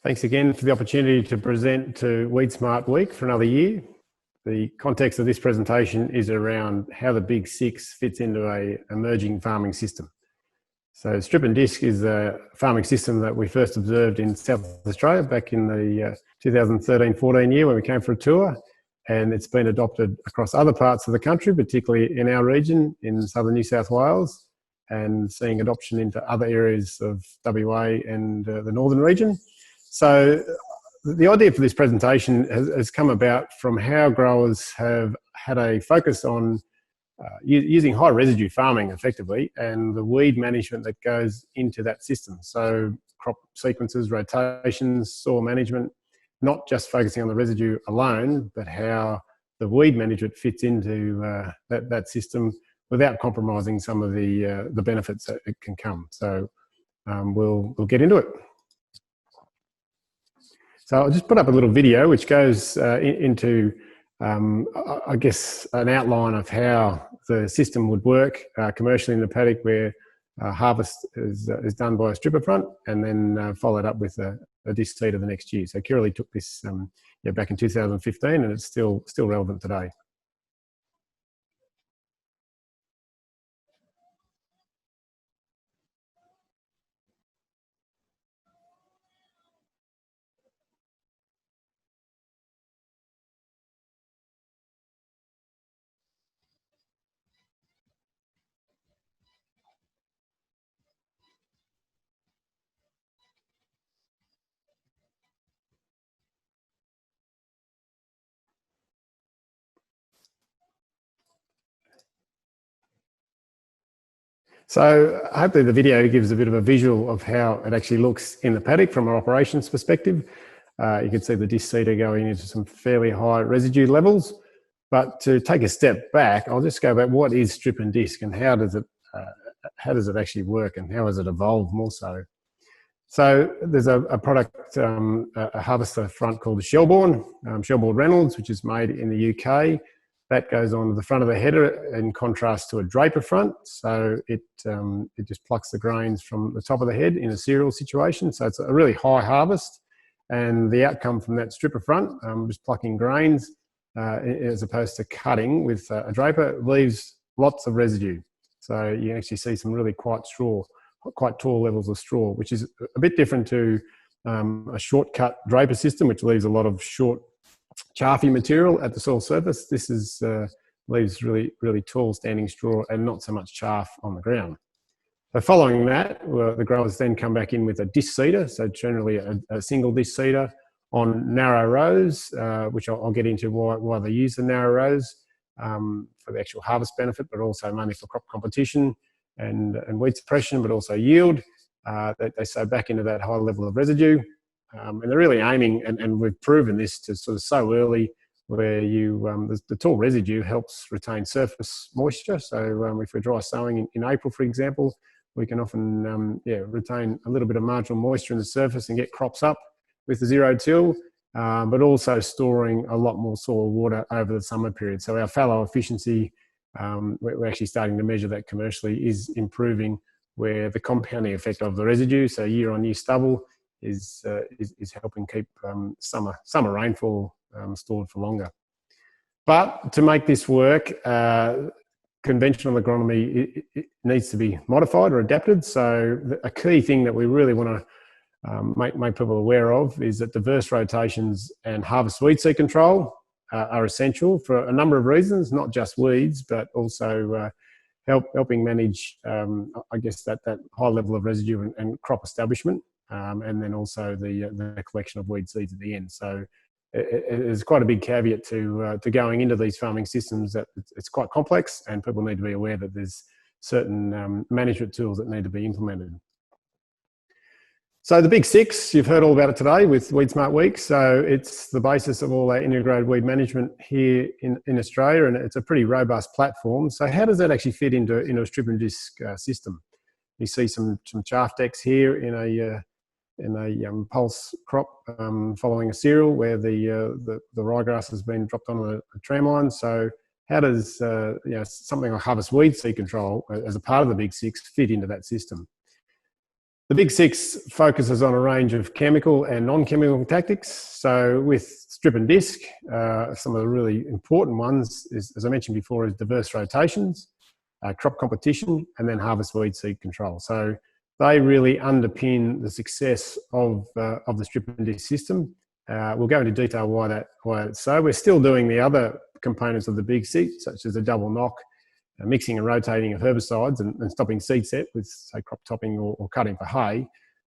Thanks again for the opportunity to present to WeedSmart Week for another year. The context of this presentation is around how the Big Six fits into an emerging farming system. So strip and disc is a farming system that we first observed in South Australia back in the 2013-14 year when we came for a tour, and it's been adopted across other parts of the country, particularly in our region in southern New South Wales, and seeing adoption into other areas of WA and the northern region. So the idea for this presentation has come about from how growers have had a focus on using high residue farming effectively and the weed management that goes into that system. So crop sequences, rotations, soil management, not just focusing on the residue alone, but how the weed management fits into that system without compromising some of the benefits that it can come. So we'll get into it. So I'll just put up a little video which goes into, I guess, an outline of how the system would work commercially in the paddock, where harvest is done by a stripper front and then followed up with a disc seeder the next year. So Curly took this back in 2015, and it's still relevant today. So hopefully the video gives a bit of a visual of how it actually looks in the paddock from an operations perspective. You can see the disc seeder going into some fairly high residue levels. But to take a step back, I'll just go back, what is strip and disc and how does it actually work and how has it evolved more so? So there's a product, a harvester front called the Shelbourne Reynolds, which is made in the UK. That goes on the front of the header in contrast to a draper front. So it just plucks the grains from the top of the head in a cereal situation. So it's a really high harvest. And the outcome from that stripper front, just plucking grains, as opposed to cutting with a draper, leaves lots of residue. So you can actually see some really quite tall levels of straw, which is a bit different to a shortcut draper system, which leaves a lot of short, chaffy material at the soil surface. This leaves really tall standing straw and not so much chaff on the ground. So following that, the growers then come back in with a disc seeder, so generally a single disc seeder on narrow rows, which I'll get into why they use the narrow rows for the actual harvest benefit, but also mainly for crop competition and weed suppression, but also yield. They sow back into that high level of residue. And they're really aiming, and we've proven this to sort of sow early, where the tall residue helps retain surface moisture. So if we're dry sowing in April, for example, we can often retain a little bit of marginal moisture in the surface and get crops up with the zero till, but also storing a lot more soil water over the summer period. So our fallow efficiency, we're actually starting to measure that commercially, is improving, where the compounding effect of the residue, so year-on-year stubble, is helping keep summer rainfall stored for longer. But to make this work, conventional agronomy it needs to be modified or adapted. So a key thing that we really want to make people aware of is that diverse rotations and harvest weed seed control are essential for a number of reasons, not just weeds, but also helping manage, I guess, that high level of residue and crop establishment. And then also the collection of weed seeds at the end. So it's quite a big caveat to going into these farming systems, that it's quite complex, and people need to be aware that there's certain management tools that need to be implemented. So the Big Six, you've heard all about it today with WeedSmart Week. So it's the basis of all our integrated weed management here in Australia, and it's a pretty robust platform. So how does that actually fit into a strip and disc system? You see some chaff decks here in a pulse crop following a cereal, where the ryegrass has been dropped on a tram line. So how does something like harvest weed seed control as a part of the Big Six fit into that system? The Big Six focuses on a range of chemical and non-chemical tactics. So with strip and disc, some of the really important ones is, as I mentioned before, is diverse rotations, crop competition, and then harvest weed seed control. So they really underpin the success of the strip and disc system. We'll go into detail why it's so. We're still doing the other components of the Big Six, such as a double knock, mixing and rotating of herbicides and stopping seed set with, say, crop topping or cutting for hay.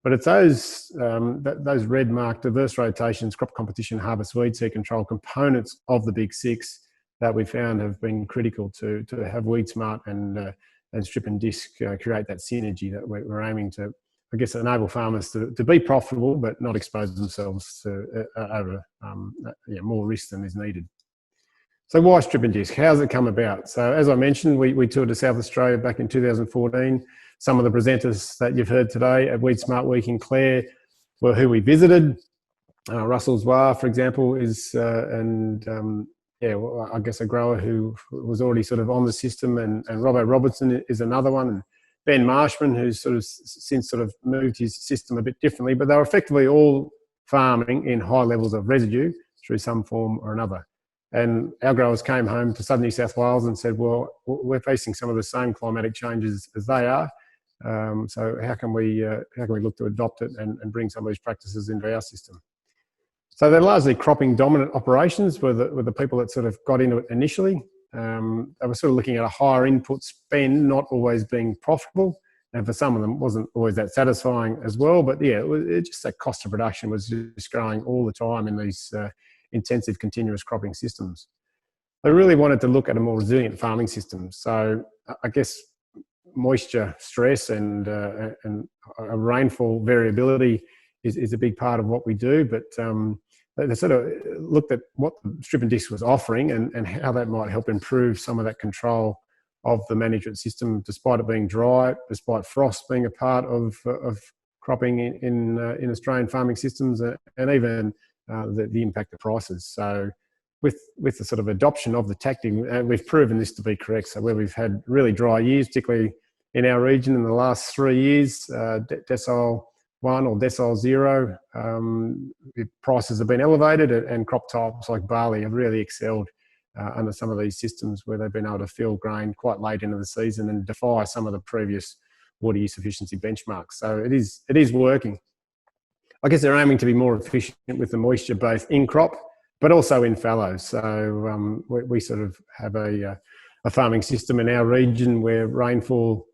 But it's those red marked diverse rotations, crop competition, harvest weed seed control components of the Big Six that we found have been critical to have WeedSmart and strip and disc create that synergy that we're aiming to, I guess, enable farmers to be profitable but not expose themselves to over more risk than is needed. So why strip and disc? How's it come about? So as I mentioned, we toured to South Australia back in 2014. Some of the presenters that you've heard today at WeedSmart Week in Clare were who we visited. Russell Zwar, for example, is, I guess a grower who was already sort of on the system, and Robbo Robertson is another one, and Ben Marshman, who's sort of since sort of moved his system a bit differently, but they were effectively all farming in high levels of residue through some form or another. And our growers came home to southern New South Wales and said, well, we're facing some of the same climatic changes as they are. So how can we look to adopt it and bring some of these practices into our system? So they're largely cropping dominant operations were the people that sort of got into it initially. They were sort of looking at a higher input spend, not always being profitable. And for some of them, it wasn't always that satisfying as well. But yeah, it just that cost of production was just growing all the time in these intensive continuous cropping systems. They really wanted to look at a more resilient farming system. So I guess moisture stress and a rainfall variability is a big part of what we do, but they sort of looked at what strip and disc was offering and how that might help improve some of that control of the management system, despite it being dry, despite frost being a part of cropping in Australian farming systems, and even the impact of prices. So with the sort of adoption of the tactic, we've proven this to be correct. So where we've had really dry years, particularly in our region in the last 3 years, decile 1 or decile 0, prices have been elevated, and crop types like barley have really excelled under some of these systems where they've been able to fill grain quite late into the season and defy some of the previous water use efficiency benchmarks. So it is working. I guess they're aiming to be more efficient with the moisture both in crop but also in fallows. So we sort of have a farming system in our region where rainfall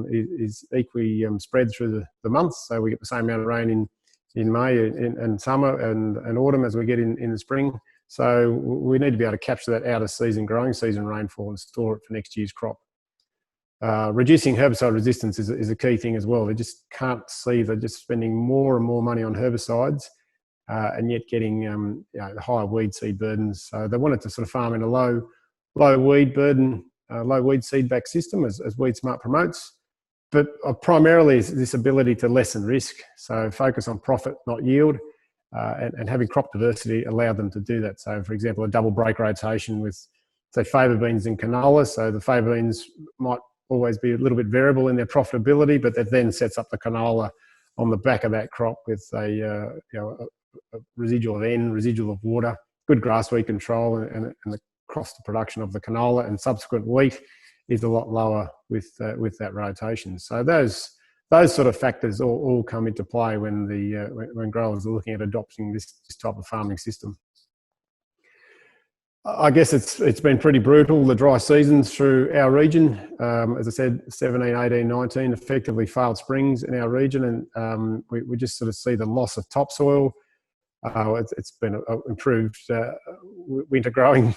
is equally spread through the months. So we get the same amount of rain in May and summer and autumn as we get in the spring. So we need to be able to capture that out of season, growing season rainfall and store it for next year's crop. Reducing herbicide resistance is a key thing as well. They just can't see they're just spending more and more money on herbicides and yet getting higher weed seed burdens. So they wanted to sort of farm in a low weed burden, low weed seed back system as WeedSmart promotes, but primarily is this ability to lessen risk. So focus on profit, not yield, and having crop diversity allowed them to do that. So for example, a double break rotation with, say, favour beans and canola. So the favour beans might always be a little bit variable in their profitability, but that then sets up the canola on the back of that crop with a residual of N, residual of water, good grass weed control, and the cost of production of the canola and subsequent wheat is a lot lower with that rotation. So those sort of factors all come into play when when growers are looking at adopting this type of farming system. I guess it's been pretty brutal, the dry seasons through our region. As I said, 17, 18, 19 effectively failed springs in our region, and we just sort of see the loss of topsoil. It's been improved winter growing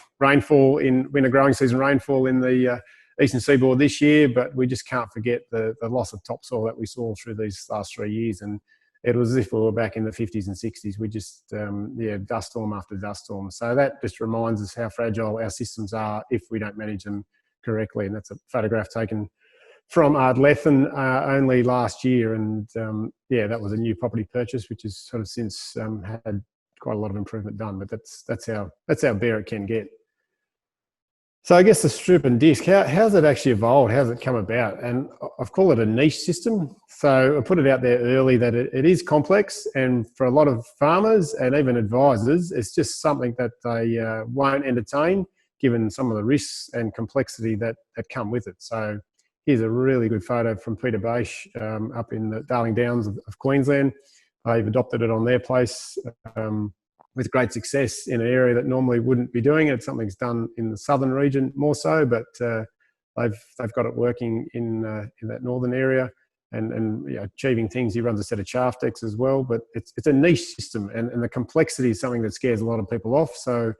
season rainfall in the eastern seaboard this year, but we just can't forget the loss of topsoil that we saw through these last 3 years. And it was as if we were back in the 50s and 60s. We just, dust storm after dust storm. So that just reminds us how fragile our systems are if we don't manage them correctly. And that's a photograph taken from Ardlethan only last year. And that was a new property purchase, which has sort of since had quite a lot of improvement done. But that's how bare it can get. So I guess the strip and disc, how's it actually evolved? How's it come about? And I've called it a niche system. So I put it out there early that it is complex, and for a lot of farmers and even advisors, it's just something that they won't entertain given some of the risks and complexity that come with it. So here's a really good photo from Peter Bache up in the Darling Downs of Queensland. They've adopted it on their place with great success in an area that normally wouldn't be doing it. Something's done in the southern region more so, but they've got it working in that northern area and achieving things. He runs a set of chaff decks as well, but it's a niche system, and the complexity is something that scares a lot of people off. So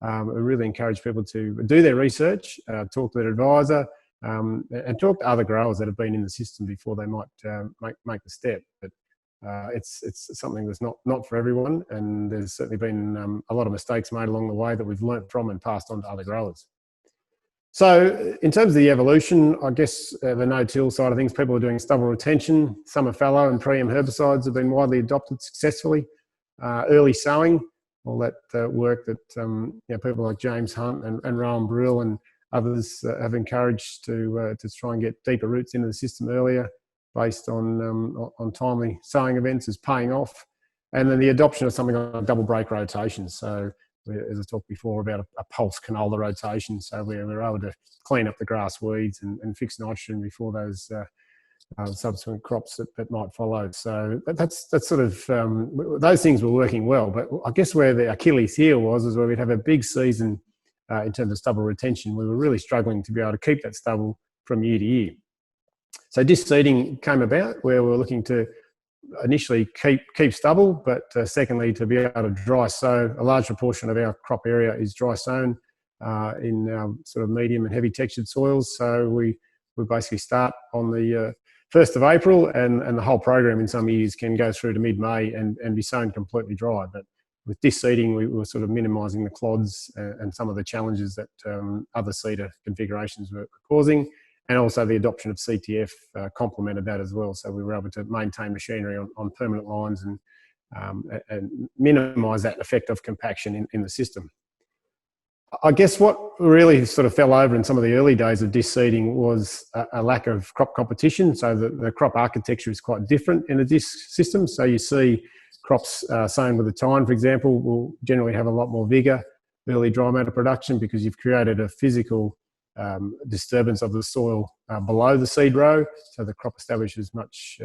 I really encourage people to do their research, talk to their advisor, and talk to other growers that have been in the system before they might make the step. But it's something that's not for everyone, and there's certainly been a lot of mistakes made along the way that we've learnt from and passed on to other growers. So in terms of the evolution, I guess the no-till side of things, people are doing stubble retention. Summer fallow and pre-em herbicides have been widely adopted successfully. Early sowing, all that work that people like James Hunt and Rowan Brill and others have encouraged to try and get deeper roots into the system earlier, based on timely sowing events, is paying off. And then the adoption of something like double break rotation. So as I talked before about a pulse canola rotation, so we're able to clean up the grass weeds and fix nitrogen before those subsequent crops that might follow. So that's sort of, those things were working well. But I guess where the Achilles heel was where we'd have a big season in terms of stubble retention. We were really struggling to be able to keep that stubble from year to year. So disc seeding came about, where we were looking to initially keep stubble, but secondly to be able to dry sow. A large proportion of our crop area is dry sown in sort of medium and heavy textured soils. So we basically start on the 1st of April, and the whole program in some years can go through to mid-May and be sown completely dry. But with disc seeding, we were sort of minimising the clods and some of the challenges that other seeder configurations were causing. And also the adoption of CTF complemented that as well. So we were able to maintain machinery on permanent lines and minimise that effect of compaction in the system. I guess what really sort of fell over in some of the early days of disc seeding was a lack of crop competition. So the crop architecture is quite different in a disc system. So you see crops sown with a tine, for example, will generally have a lot more vigour, early dry matter production, because you've created a physical disturbance of the soil below the seed row, so the crop establishes much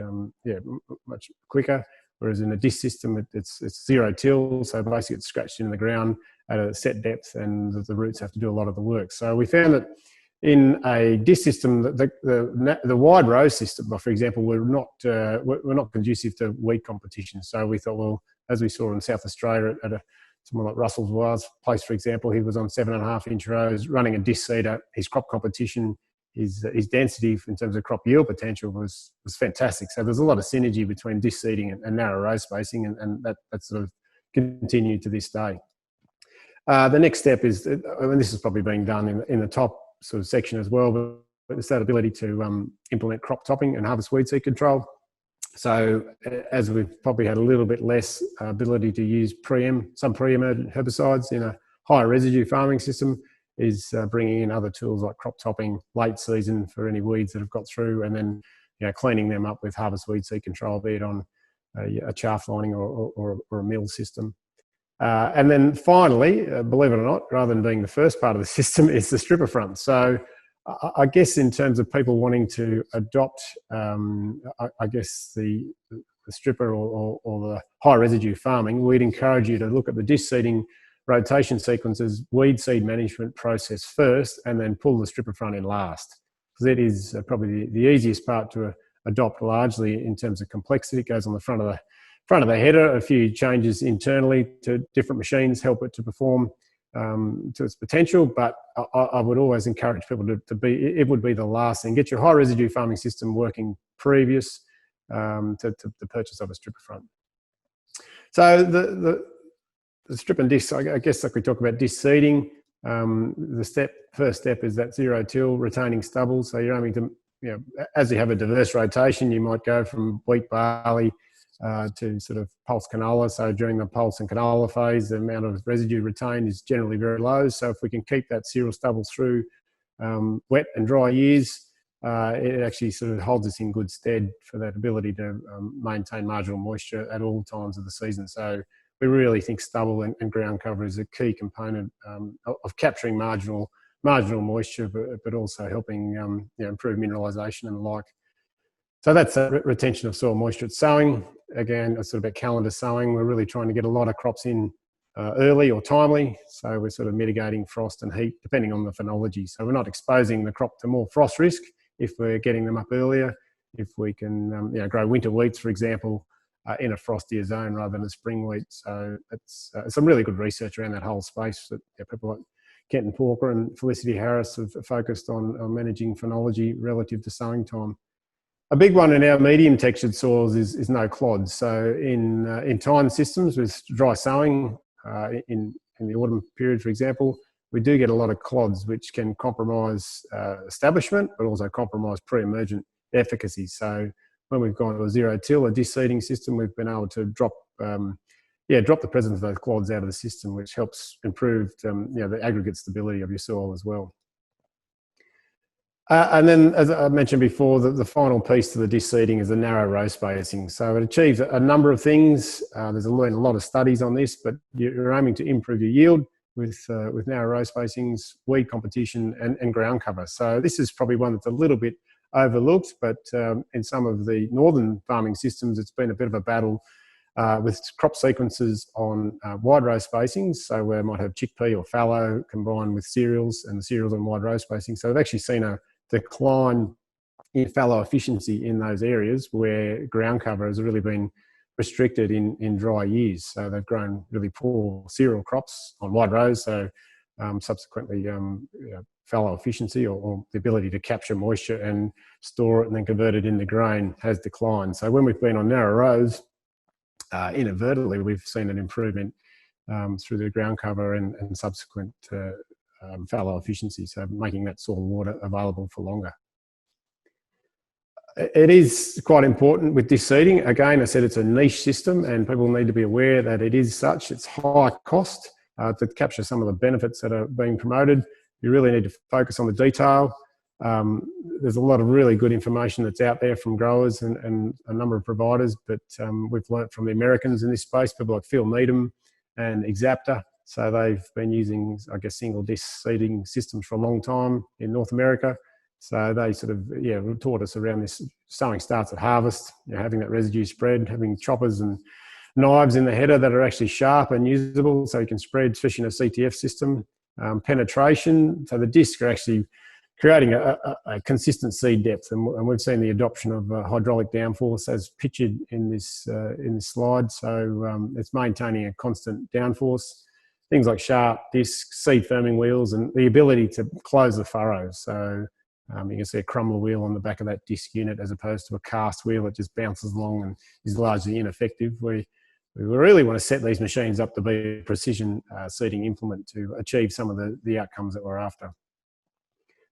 quicker. Whereas in a disc system, it's zero till, so basically it's scratched in the ground at a set depth, and the roots have to do a lot of the work. So we found that in a disc system, the wide row system, for example, were not conducive to weed competition. So we thought, well, as we saw in South Australia at someone like Russell's Wild's place, for example, he was on 7.5-inch rows running a disc seeder. His crop competition, his density in terms of crop yield potential was fantastic. So there's a lot of synergy between disc seeding and narrow row spacing, and that sort of continued to this day. The next step is, and this is probably being done in the top sort of section as well, but it's that ability to implement crop topping and harvest weed seed control. So as we've probably had a little bit less ability to use some pre-emergent herbicides in a higher residue farming system, is bringing in other tools like crop topping late season for any weeds that have got through, and then cleaning them up with harvest weed seed control, be it on a chaff lining or a mill system. And then finally, believe it or not, rather than being the first part of the system, is the stripper front. So I guess in terms of people wanting to adopt, I guess the stripper or the high residue farming, we'd encourage you to look at the disc seeding rotation sequences, weed seed management process first, and then pull the stripper front in last. Because it is probably the easiest part to adopt, largely in terms of complexity. It goes on the front of the header. A few changes internally to different machines help it to perform to its potential, but I would always encourage people it would be the last thing. Get your high residue farming system working previous to the purchase of a stripper front. So the strip and disc, I guess, like we talk about disc seeding, the first step is that zero till, retaining stubble. So you're aiming to, as you have a diverse rotation, you might go from wheat, barley, to sort of pulse canola. So during the pulse and canola phase, the amount of residue retained is generally very low. So if we can keep that cereal stubble through wet and dry years, it actually sort of holds us in good stead for that ability to maintain marginal moisture at all times of the season. So we really think stubble and ground cover is a key component of capturing marginal moisture, but also helping improve mineralisation and the like. So that's retention of soil moisture at sowing. Again, it's sort of about calendar sowing. We're really trying to get a lot of crops in early or timely. So we're sort of mitigating frost and heat depending on the phenology. So we're not exposing the crop to more frost risk if we're getting them up earlier. If we can grow winter wheats, for example, in a frostier zone rather than a spring wheat. So it's some really good research around that whole space that people like Kenton Porker and Felicity Harris have focused on managing phenology relative to sowing time. A big one in our medium textured soils is no clods. So in tine systems with dry sowing in the autumn period, for example, we do get a lot of clods which can compromise establishment, but also compromise pre-emergent efficacy. So when we've gone to a zero-till, a disc seeding system, we've been able to drop the presence of those clods out of the system, which helps improve the aggregate stability of your soil as well. And then, as I mentioned before, the final piece to the disc seeding is the narrow row spacing. So it achieves a number of things. There's been a lot of studies on this, but you're aiming to improve your yield with narrow row spacings, weed competition, and ground cover. So this is probably one that's a little bit overlooked, but in some of the northern farming systems, it's been a bit of a battle with crop sequences on wide row spacings. So where I might have chickpea or fallow combined with cereals, and the cereals on wide row spacing. So I've actually seen a decline in fallow efficiency in those areas where ground cover has really been restricted in dry years. So they've grown really poor cereal crops on wide rows. So subsequently, fallow efficiency or the ability to capture moisture and store it and then convert it into grain has declined. So when we've been on narrow rows, inadvertently, we've seen an improvement through the ground cover and subsequent fallow efficiency, so making that soil water available for longer. It is quite important with disc seeding. Again, I said it's a niche system and people need to be aware that it is such. It's high cost to capture some of the benefits that are being promoted. You really need to focus on the detail. There's a lot of really good information that's out there from growers and a number of providers, but we've learnt from the Americans in this space, people like Phil Needham and Exapta. So they've been using, I guess, single disc seeding systems for a long time in North America. So they sort of, taught us around this sowing starts at harvest, having that residue spread, having choppers and knives in the header that are actually sharp and usable so you can spread, especially in a CTF system. Penetration, so the discs are actually creating a consistent seed depth, and we've seen the adoption of hydraulic downforce as pictured in this slide. So it's maintaining a constant downforce. Things like sharp discs, seed firming wheels, and the ability to close the furrows. So you can see a crumble wheel on the back of that disc unit as opposed to a cast wheel that just bounces along and is largely ineffective. We really want to set these machines up to be a precision seeding implement to achieve some of the outcomes that we're after.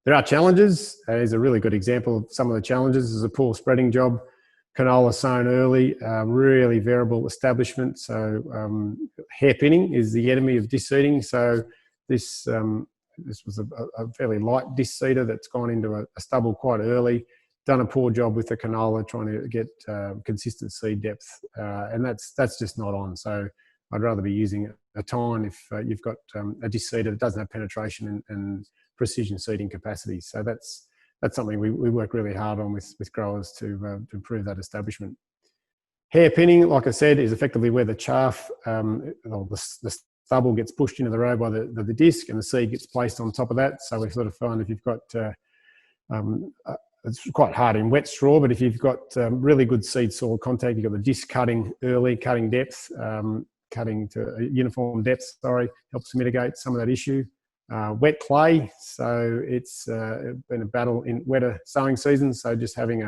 There are challenges. Here's a really good example of some of the challenges. There's a poor spreading job. Canola sown early, really variable establishment. So hairpinning is the enemy of disc seeding. So this was a fairly light disc seeder that's gone into a stubble quite early, done a poor job with the canola trying to get consistent seed depth, and that's just not on. So I'd rather be using a tine if you've got a disc seeder that doesn't have penetration and precision seeding capacity. So that's something we work really hard on with growers to improve that establishment. Hairpinning, like I said, is effectively where the chaff, the stubble gets pushed into the row by the disc and the seed gets placed on top of that. So we sort of find if you've got, it's quite hard in wet straw, but if you've got really good seed soil contact, you've got the disc cutting early, cutting depth, cutting to a uniform depth, helps mitigate some of that issue. Wet clay, so it's been a battle in wetter sowing seasons, so just having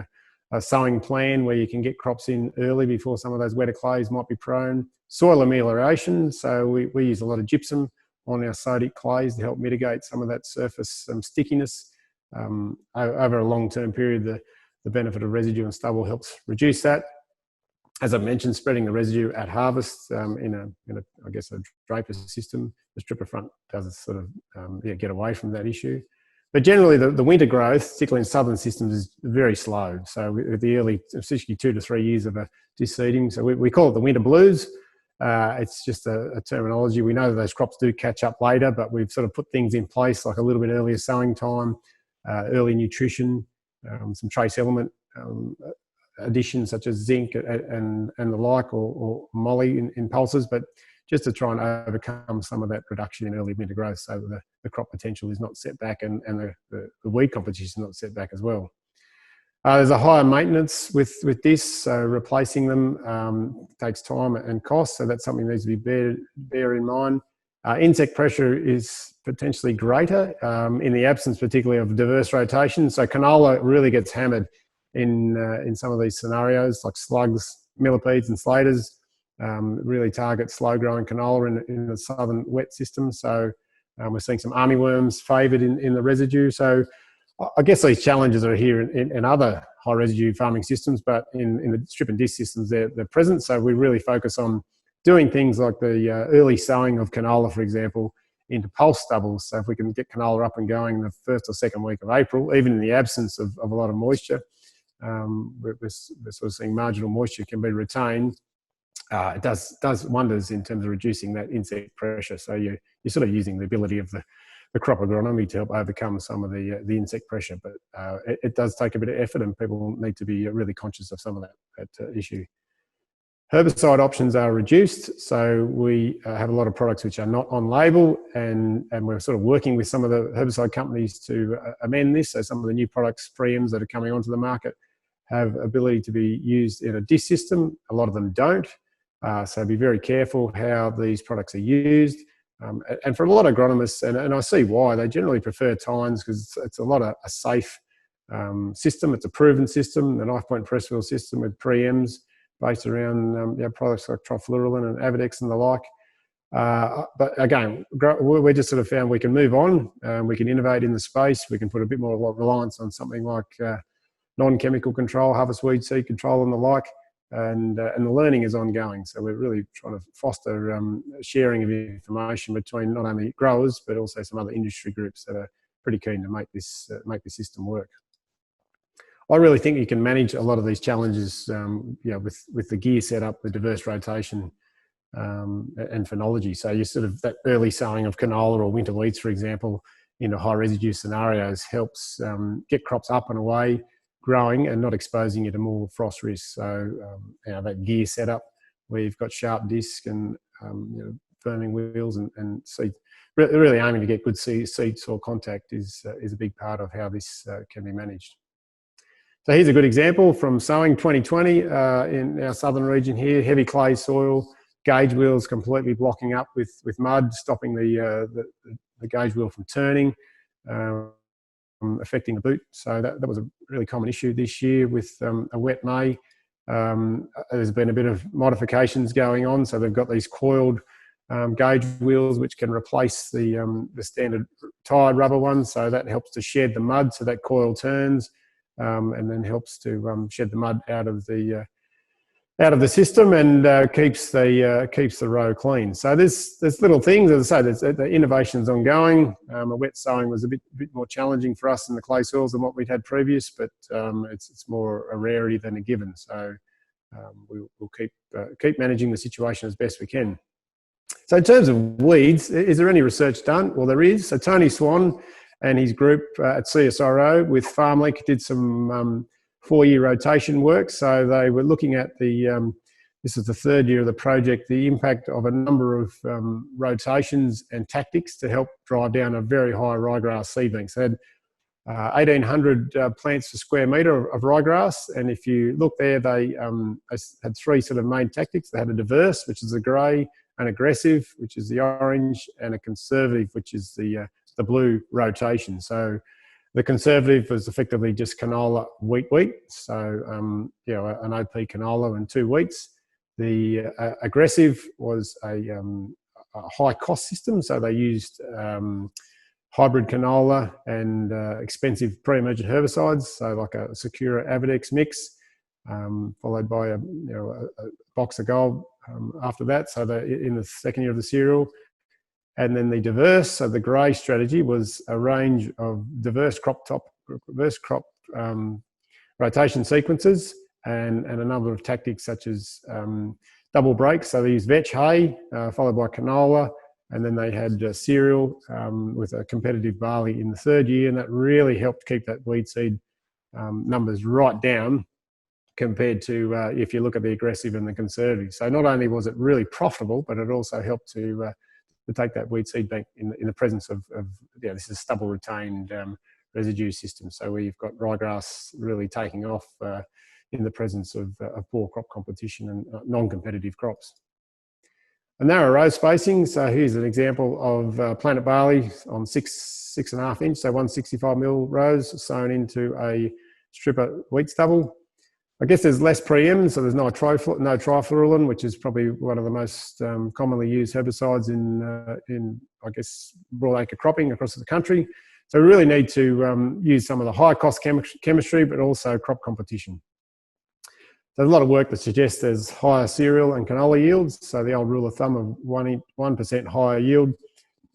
a sowing plan where you can get crops in early before some of those wetter clays might be prone. Soil amelioration, so we use a lot of gypsum on our sodic clays to help mitigate some of that surface stickiness. Over a long-term period, the benefit of residue and stubble helps reduce that. As I mentioned, spreading the residue at harvest in a I guess, a draper system. The stripper front does sort of get away from that issue. But generally, the winter growth, particularly in southern systems, is very slow. So with the early, especially 2 to 3 years of a deseeding, so we call it the winter blues. It's just a terminology. We know that those crops do catch up later, but we've sort of put things in place like a little bit earlier sowing time, early nutrition, some trace element additions such as zinc and the like, or moly in pulses, but just to try and overcome some of that reduction in early winter growth, so that the crop potential is not set back, and the weed competition is not set back as well. There's a higher maintenance with this, so replacing them takes time and cost, so that's something that needs to be bear in mind. Insect pressure is potentially greater in the absence particularly of diverse rotation, so canola really gets hammered in some of these scenarios, like slugs, millipedes and slaters. Really target slow-growing canola in the southern wet system. So we're seeing some armyworms favoured in the residue. So I guess these challenges are here in other high-residue farming systems, but in the strip and disc systems, they're present. So we really focus on doing things like the early sowing of canola, for example, into pulse stubbles. So if we can get canola up and going in the first or second week of April, even in the absence of a lot of moisture, we're sort of seeing marginal moisture can be retained. It does wonders in terms of reducing that insect pressure. So you're sort of using the ability of the crop agronomy to help overcome some of the insect pressure. But it does take a bit of effort, and people need to be really conscious of some of that issue. Herbicide options are reduced, so we have a lot of products which are not on label, and we're sort of working with some of the herbicide companies to amend this. So some of the new products, preems that are coming onto the market, have ability to be used in a disc system. A lot of them don't. So be very careful how these products are used. And for a lot of agronomists, and I see why, they generally prefer tines because it's a lot of a safe system. It's a proven system, the knife point press wheel system with preems based around products like trifluralin and Avidex and the like. But again, we just sort of found we can move on. We can innovate in the space. We can put a bit more reliance on something like non-chemical control, harvest weed seed control and the like. And the learning is ongoing. So we're really trying to foster sharing of information between not only growers, but also some other industry groups that are pretty keen to make this system work. I really think you can manage a lot of these challenges with the gear setup, the diverse rotation, and phenology. So you sort of, that early sowing of canola or winter wheats, for example, in high residue scenarios helps get crops up and away, growing and not exposing you to more frost risks. So that gear setup where you've got sharp disc and firming wheels and seed, really aiming to get good seed soil contact is a big part of how this can be managed. So here's a good example from sowing 2020 in our southern region here. Heavy clay soil, gauge wheels completely blocking up with mud, stopping the gauge wheel from turning, affecting the boot. So that was a really common issue this year with a wet May. There's been a bit of modifications going on. So they've got these coiled gauge wheels which can replace the standard tired rubber ones. So that helps to shed the mud, so that coil turns. And then helps to shed the mud out of the system and keeps the row clean. So there's little things, as I say, the innovation's ongoing. A wet sowing was a bit more challenging for us in the clay soils than what we'd had previous, but it's more a rarity than a given. So we'll keep managing the situation as best we can. So in terms of weeds, is there any research done? Well, there is. So Tony Swan and his group at CSIRO with FarmLink did some 4-year rotation work. So they were looking at this is the 3rd year of the project, the impact of a number of rotations and tactics to help drive down a very high ryegrass seed bank. So they had 1,800 plants per square metre of ryegrass. And if you look there, they had 3 sort of main tactics. They had a diverse, which is the grey, an aggressive, which is the orange, and a conservative, which is the blue rotation. So the conservative was effectively just canola, wheat. So an OP canola and 2 wheats. The aggressive was a high cost system. So they used hybrid canola and expensive pre-emergent herbicides. So like a Secura Avidex mix. followed by a box of gold after that. So in the second year of the cereal. And then the diverse, so the grey strategy was a range of diverse crop rotation sequences and a number of tactics such as double breaks. So they used vetch hay, followed by canola, and then they had cereal with a competitive barley in the third year, and that really helped keep that weed seed numbers right down compared to if you look at the aggressive and the conservative. So not only was it really profitable, but it also helped to take that weed seed bank in the presence of this is stubble retained residue system. So where you've got ryegrass really taking off in the presence of poor crop competition and non-competitive crops. A narrow row spacing. So here's an example of planet barley on 6.5 inch, so 165mm rows sown into a stripper wheat stubble. I guess there's less pre-em, so there's no trifluralin, which is probably one of the most commonly used herbicides in I guess broadacre cropping across the country. So we really need to use some of the high cost chemistry, but also crop competition. There's a lot of work that suggests there's higher cereal and canola yields. So the old rule of thumb of 1% higher yield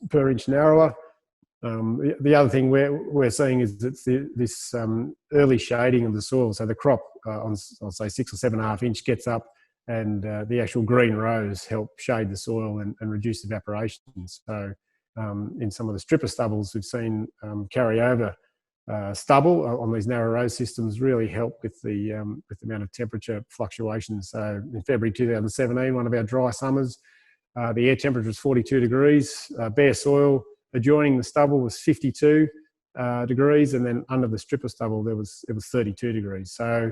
per inch narrower. The other thing we're seeing is it's this early shading of the soil. So the crop on, I'll say 6 or 7.5 inch gets up, and the actual green rows help shade the soil and reduce evaporation. So in some of the stripper stubbles, we've seen carryover stubble on these narrow row systems really help with the amount of temperature fluctuations. So in February 2017, one of our dry summers, the air temperature was 42 degrees, bare soil. Adjoining the stubble was 52 degrees, and then under the stripper stubble it was 32 degrees. So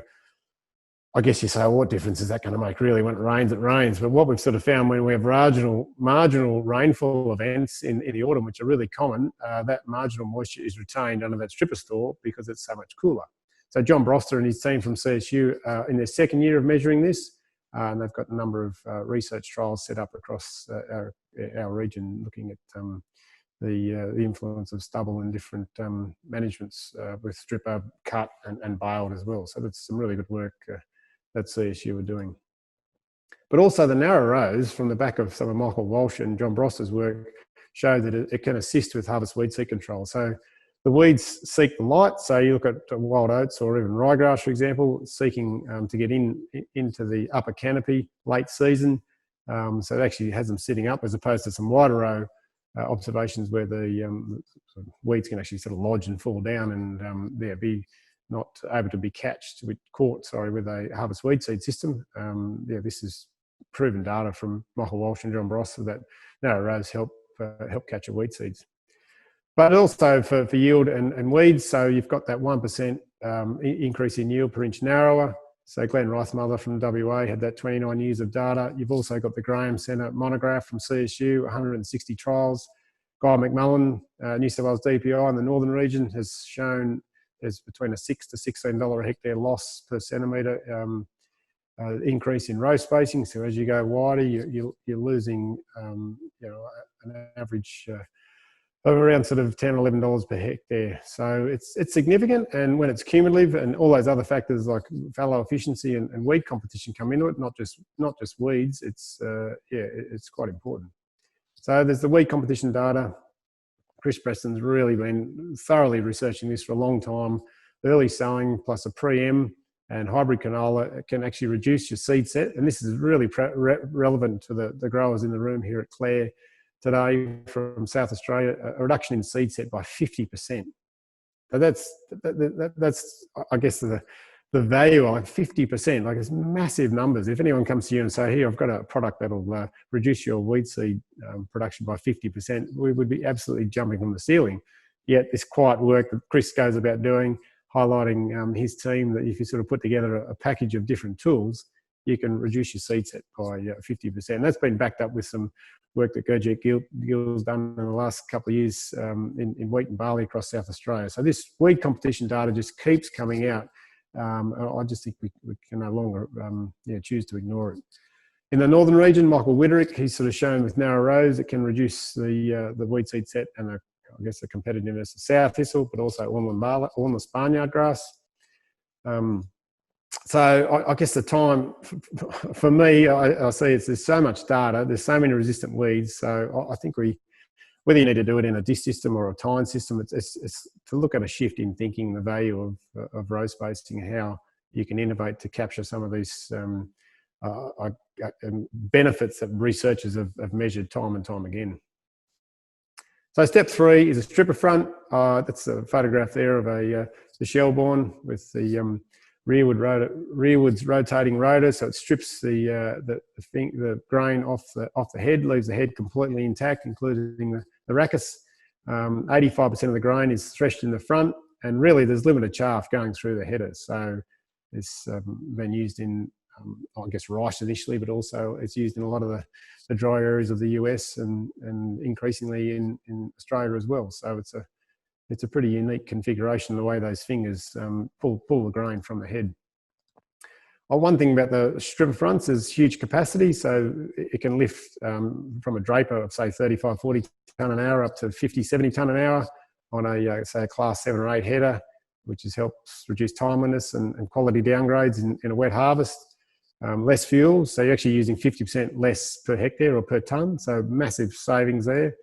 I guess you say, well, what difference is that going to make really? When it rains, it rains. But what we've sort of found when we have marginal rainfall events in the autumn, which are really common, that marginal moisture is retained under that stripper store because it's so much cooler. So John Broster and his team from CSU in their second year of measuring this, and they've got a number of research trials set up across our region looking at the influence of stubble in different managements with stripper, cut and baled as well. So that's some really good work that CSU were doing. But also the narrow rows from the back of some of Michael Walsh and John Broster's work show that it can assist with harvest weed seed control. So the weeds seek the light. So you look at wild oats or even ryegrass, for example, seeking to get into the upper canopy late season. So it actually has them sitting up as opposed to some wider row observations where the weeds can actually sort of lodge and fall down and be not able to be caught with a harvest weed seed system. This is proven data from Michael Walsh and John Broster that narrow rows help catch your weed seeds. But also for yield and weeds, so you've got that 1% increase in yield per inch narrower. So Glenn Reithmother from WA had that 29 years of data. You've also got the Graham Centre monograph from CSU, 160 trials. Guy McMullen, New South Wales DPI in the northern region, has shown there's between a $6 to $16 a hectare loss per centimetre increase in row spacing. So as you go wider, you're losing an average of around sort of $10, $11 per hectare. So it's significant, and when it's cumulative and all those other factors like fallow efficiency and weed competition come into it, not just weeds, it's quite important. So there's the weed competition data. Chris Preston's really been thoroughly researching this for a long time. Early sowing plus a pre-em and hybrid canola can actually reduce your seed set, and this is really relevant to the growers in the room here at Clare today from South Australia, a reduction in seed set by 50%. So that's I guess the value of 50%, like it's massive numbers. If anyone comes to you and say, here, I've got a product that'll reduce your weed seed production by 50%, we would be absolutely jumping from the ceiling. Yet this quiet work that Chris goes about doing, highlighting his team, that if you sort of put together a package of different tools, you can reduce your seed set by 50%. That's been backed up with some work that Gurjit Gill's done in the last couple of years in wheat and barley across South Australia. So this weed competition data just keeps coming out. I just think we can no longer choose to ignore it. In the northern region, Michael Widerick, he's sort of shown with narrow rows it can reduce the weed seed set and I guess the competitiveness of sow thistle, but also ornless barnyard grass. So I guess the time for me, I see there's so much data, there's so many resistant weeds. So I think whether you need to do it in a disc system or a tine system, it's to look at a shift in thinking the value of row spacing and how you can innovate to capture some of these benefits that researchers have measured time and time again. So step 3 is a stripper front. That's a photograph there of the Shelbourne with the rearwards rotating rotor. So it strips the grain off the head, leaves the head completely intact, including the rachis. 85% of the grain is threshed in the front, and really there's limited chaff going through the header. So it's been used in, I guess, rice initially, but also it's used in a lot of the dry areas of the US and increasingly in Australia as well. So it's a pretty unique configuration, the way those fingers pull the grain from the head. One thing about the stripper fronts is huge capacity, so it can lift from a draper of say 35, 40 tonne an hour up to 50, 70 tonne an hour on say a class 7 or 8 header, which helps reduce timeliness and quality downgrades in a wet harvest. Less fuel, so you're actually using 50% less per hectare or per tonne, so massive savings there.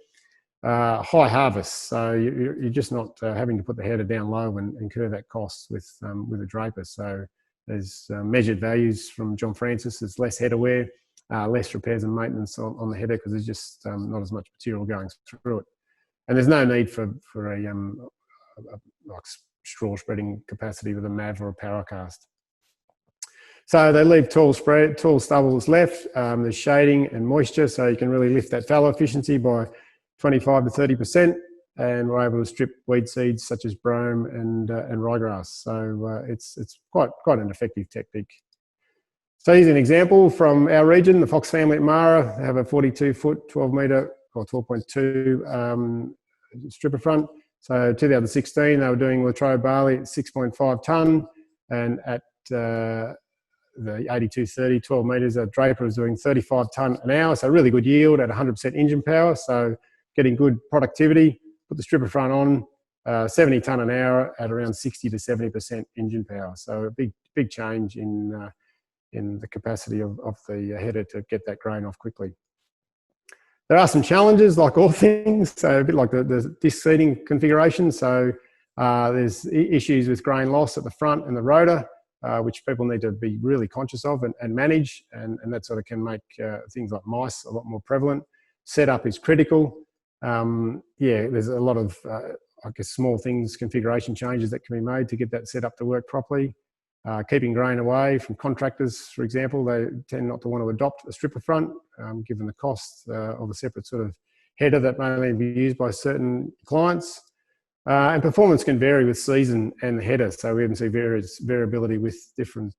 High harvest, so you're just not having to put the header down low and incur that cost with a draper. So there's measured values from John Francis. There's less header wear, less repairs and maintenance on the header because there's just not as much material going through it. And there's no need for a like straw spreading capacity with a MAV or a power cast. So they leave tall stubbles left. There's shading and moisture, so you can really lift that fallow efficiency by 25 to 30%, and we're able to strip weed seeds such as brome and ryegrass. So it's quite an effective technique. So here's an example from our region, the Fox family at Marrar. They have a 42-foot, 12-metre or 12.2 stripper front. So 2016, they were doing Latrobe barley at 6.5 tonne, and at the 8230 12 metres, a draper was doing 35 tonne an hour, so really good yield at 100% engine power, so getting good productivity. Put the stripper front on, 70 tonne an hour at around 60 to 70% engine power, so a big change in the capacity of the header to get that grain off quickly. There are some challenges, like all things, so a bit like the disc seating configuration. So there's issues with grain loss at the front and the rotor, which people need to be really conscious of and manage, and that sort of can make things like mice a lot more prevalent. Setup is critical. There's a lot of, I guess, small things, configuration changes that can be made to get that setup to work properly. Keeping grain away from contractors, for example, they tend not to want to adopt a stripper front, given the cost of a separate sort of header that may only be used by certain clients. And performance can vary with season and the header, so we even see variability with different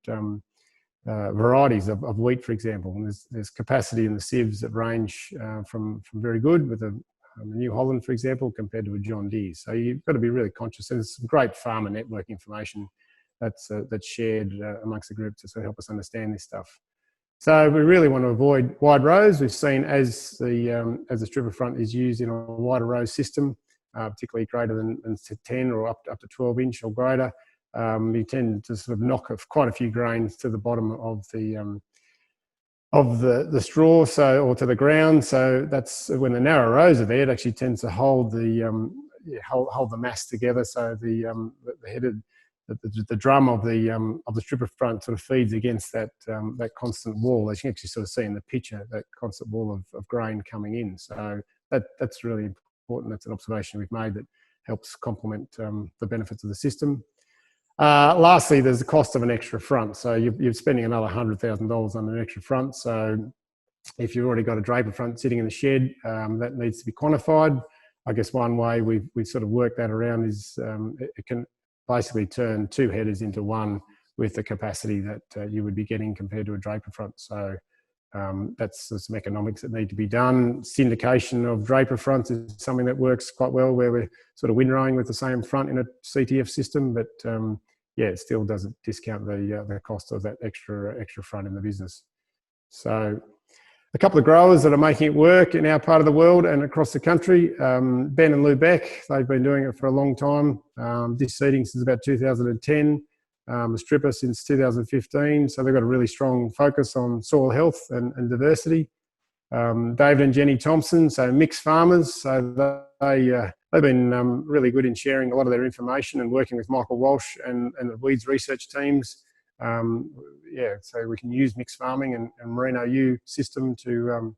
varieties of wheat, for example. And there's capacity in the sieves that range from very good with a New Holland, for example, compared to a John Deere. So you've got to be really conscious. There's some great farmer network information that's shared amongst the group to sort of help us understand this stuff. So we really want to avoid wide rows. We've seen as the stripper front is used in a wider row system, particularly greater than 10 or up to 12 inch or greater, you tend to sort of knock off quite a few grains to the bottom of the straw, or to the ground. So that's when the narrow rows are there. It actually tends to hold the mass together. So the headed the drum of the stripper front sort of feeds against that constant wall, as you can actually sort of see in the picture, that constant wall of grain coming in. So that's really important. That's an observation we've made that helps complement the benefits of the system. Lastly, there's the cost of an extra front. So you're spending another $100,000 on an extra front. So if you've already got a draper front sitting in the shed, that needs to be quantified. I guess one way we've sort of worked that around is it can basically turn two headers into one with the capacity that you would be getting compared to a draper front. So that's some economics that need to be done. Syndication of draper fronts is something that works quite well, where we're sort of windrowing with the same front in a CTF system, but it still doesn't discount the cost of that extra front in the business. So a couple of growers that are making it work in our part of the world and across the country, Ben and Lou Beck, they've been doing it for a long time. Disc seeding since about 2010. stripper since 2015. So they've got a really strong focus on soil health and diversity. David and Jenny Thompson, so mixed farmers. So they've been really good in sharing a lot of their information and working with Michael Walsh and the weeds research teams. Yeah, so we can use mixed farming and Merino U system to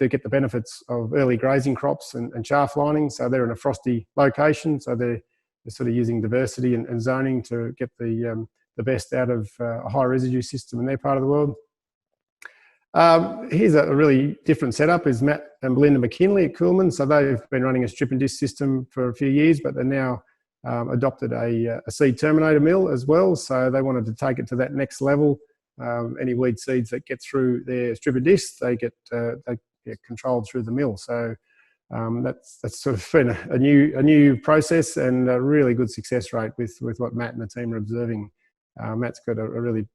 get the benefits of early grazing crops and chaff lining. So they're in a frosty location, so they're sort of using diversity and zoning to get the best out of a high residue system in their part of the world. Here's a really different setup, is Matt and Belinda McKinley at Coolman. So they've been running a strip and disc system for a few years, but they're now adopted a seed terminator mill as well. So they wanted to take it to that next level. Any weed seeds that get through their strip and disc, they get controlled through the mill. So that's sort of been a new process and a really good success rate with what Matt and the team are observing. Matt's got a really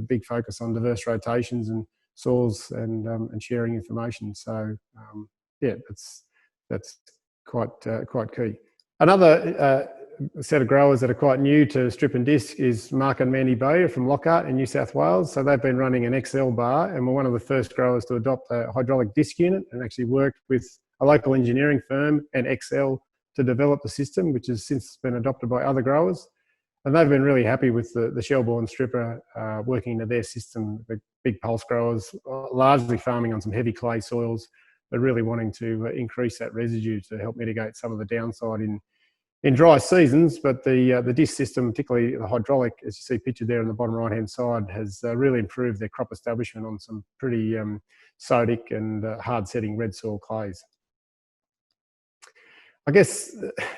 big focus on diverse rotations and soils and sharing information. So yeah, that's quite key. Another set of growers that are quite new to strip and disc is Mark and Mandy Bowyer from Lockhart in New South Wales. So they've been running an XL bar, and we're one of the first growers to adopt a hydraulic disc unit, and actually worked with a local engineering firm and XL to develop the system, which has since been adopted by other growers. And they've been really happy with the Shelbourne stripper working into their system. The big pulse growers, largely farming on some heavy clay soils, but really wanting to increase that residue to help mitigate some of the downside in dry seasons. But the disc system, particularly the hydraulic, as you see pictured there on the bottom right-hand side, has really improved their crop establishment on some pretty sodic and hard-setting red soil clays. I guess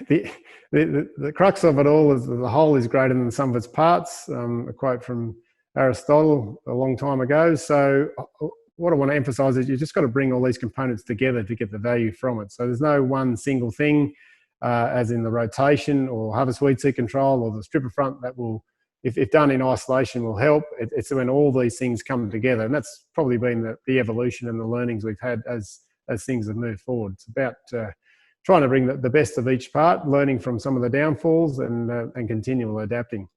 the crux of it all is the whole is greater than the sum of its parts, a quote from Aristotle a long time ago. So what I want to emphasise is you just got to bring all these components together to get the value from it. So there's no one single thing, as in the rotation or harvest weed seed control or the stripper front, that will, if done in isolation, will help. It's when all these things come together, and that's probably been the evolution and the learnings we've had as things have moved forward. It's about trying to bring the best of each part, learning from some of the downfalls and continual adapting.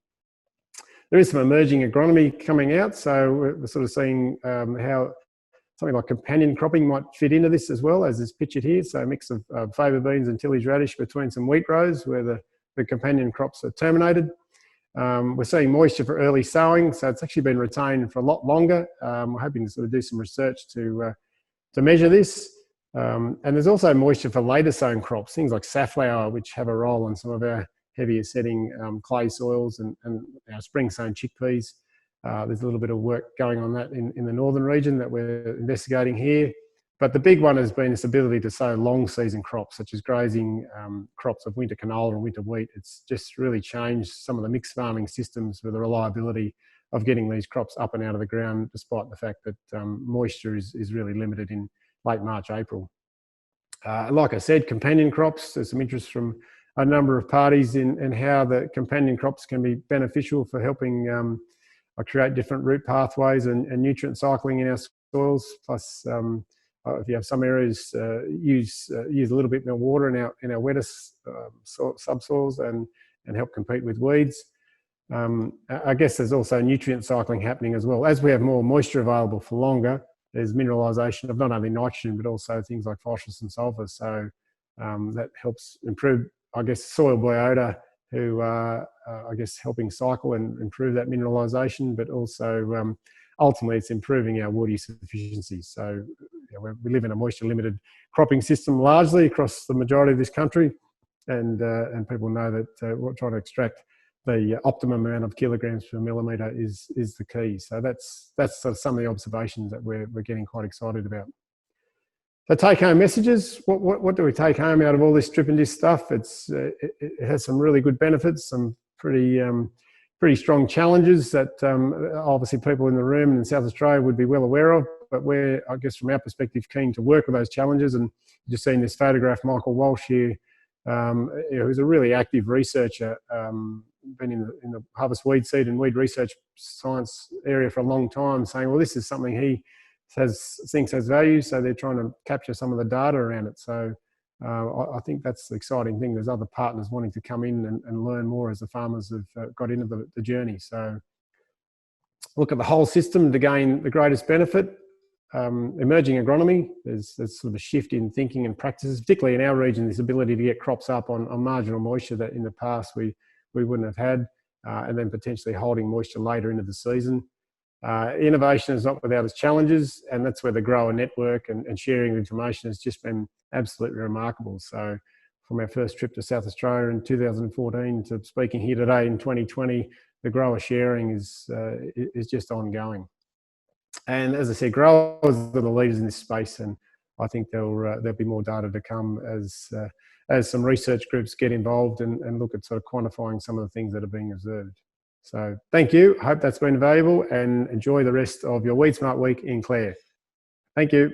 There is some emerging agronomy coming out, so we're sort of seeing how something like companion cropping might fit into this as well, as is pictured here. So a mix of fava beans and tillage radish between some wheat rows where the companion crops are terminated. We're seeing moisture for early sowing, so it's actually been retained for a lot longer. We're hoping to sort of do some research to measure this. And there's also moisture for later sown crops, things like safflower, which have a role in some of our heavier setting clay soils and our spring sown chickpeas. There's a little bit of work going on that in the northern region that we're investigating here. But the big one has been this ability to sow long season crops, such as grazing crops of winter canola and winter wheat. It's just really changed some of the mixed farming systems with the reliability of getting these crops up and out of the ground, despite the fact that moisture is really limited in late March, April. Like I said, companion crops, there's some interest from a number of parties in how the companion crops can be beneficial for helping create different root pathways and nutrient cycling in our soils. Plus, if you have some areas, use a little bit more water in our wettest subsoils and help compete with weeds. I guess there's also nutrient cycling happening as well. As we have more moisture available for longer, there's mineralisation of not only nitrogen, but also things like phosphorus and sulphur. So that helps improve, I guess, soil biota, who are, I guess, helping cycle and improve that mineralisation, but also ultimately it's improving our water use efficiency. So we live in a moisture-limited cropping system largely across the majority of this country, and people know that we're trying to extract the optimum amount of kilograms per millimetre is the key. So that's sort of some of the observations that we're getting quite excited about. So take-home messages. What do we take home out of all this strip and disc stuff? It has some really good benefits, some pretty strong challenges that obviously people in the room in South Australia would be well aware of. But we're, I guess, from our perspective, keen to work with those challenges. And you've just seen this photograph, Michael Walsh here, who's a really active researcher, been in the harvest weed seed and weed research science area for a long time, saying, well, this is something he thinks has value, so they're trying to capture some of the data around it. So I think that's the exciting thing. There's other partners wanting to come in and learn more as the farmers have got into the journey. So look at the whole system to gain the greatest benefit. Emerging agronomy, there's sort of a shift in thinking and practices, particularly in our region, this ability to get crops up on marginal moisture that in the past we wouldn't have had, and then potentially holding moisture later into the season. Innovation is not without its challenges, and that's where the grower network and sharing of information has just been absolutely remarkable. So from our first trip to South Australia in 2014 to speaking here today in 2020, the grower sharing is just ongoing. And as I said, growers are the leaders in this space, and I think there'll be more data to come as some research groups get involved and look at sort of quantifying some of the things that are being observed. So thank you. I hope that's been valuable, and enjoy the rest of your WeedSmart week in Clare. Thank you.